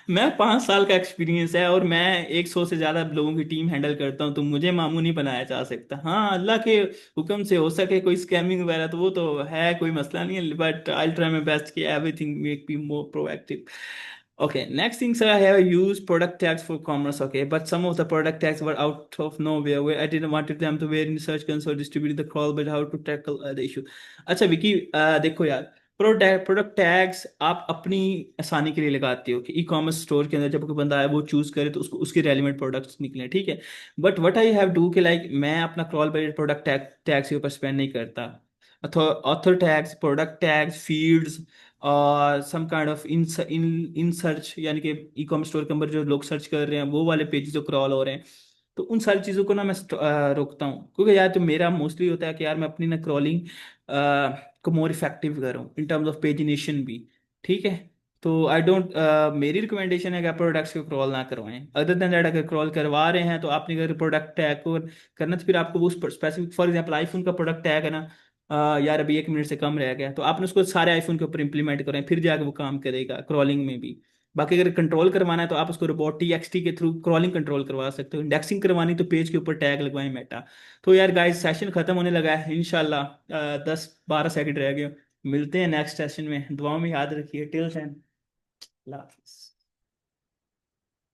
मैं 5 साल का एक्सपीरियंस है और मैं 100 से ज्यादा लोगों की टीम हैंडल करता हूँ, तो मुझे मामू नहीं बनाया जा सकता। हाँ, अल्लाह के हुक्म से हो सके कोई स्कैमिंग वगैरह तो वो तो है, कोई मसला नहीं है, but I try my best कि everything make be more proactive. Okay, next thing, sir, I have used product tags for commerce. Okay, but some of the product tags were out of nowhere where I didn't wanted them to wear in Search Console, distributing the crawl, but how to tackle the issue. अच्छा विकी, देखो यार, product tags आप अपनी आसानी के लिए लगाते हो कि ई कॉमर्स स्टोर के अंदर जब कोई बंदा आए वो चूज करे तो उसको उसके रेलिवेंट प्रोडक्ट्स निकले, ठीक है। But what I have do कि लाइक मैं अपना क्रॉल बजट प्रोडक्ट टैग्स के ऊपर स्पेंड नहीं करता। Author tags, product tags, fields और some kind of in in in search, यानी कि ई कॉमर्स स्टोर के अंदर जो लोग सर्च कर रहे हैं वो वाले पेज जो क्रॉल हो रहे हैं, तो उन सारी चीज़ों को ना मैं रोकता हूँ, क्योंकि यार जो मेरा मोस्टली होता है कि यार मैं अपनी ना क्रॉलिंग को मोर इफेक्टिव करूँ इन टर्म्स ऑफ पेजिनेशन भी, ठीक है। तो आई डोंट, मेरी रिकमेंडेशन है कि आप प्रोडक्ट्स को क्रॉल ना करवाएं। अदर देन दैट, अगर क्रॉल करवा रहे हैं तो आपने अगर प्रोडक्ट टैग को करना तो फिर आपको वो स्पेसिफिक, फॉर एग्जाम्पल आईफोन का प्रोडक्ट टैग है ना, यार अभी 1 मिनट से कम रह गया, तो आपने उसको सारे आईफोन के ऊपर इंप्लीमेंट करें, फिर जाके वो काम करेगा क्रॉलिंग में भी। बाकी अगर कंट्रोल करवाना है तो आप उसको रोबोट टी के थ्रू क्रॉलिंग कंट्रोल करवा सकते हो। इंडेक्सिंग करवानी तो पेज के ऊपर टैग लगवाएं मेटा। तो यार गाइस, सेशन खत्म होने लगा है इंशाल्लाह, 10-12 सेकंड रह गए। मिलते हैं नेक्स्ट सेशन में, दुआओं में याद रखिए। टिल देन, अल्लाह हाफिज़।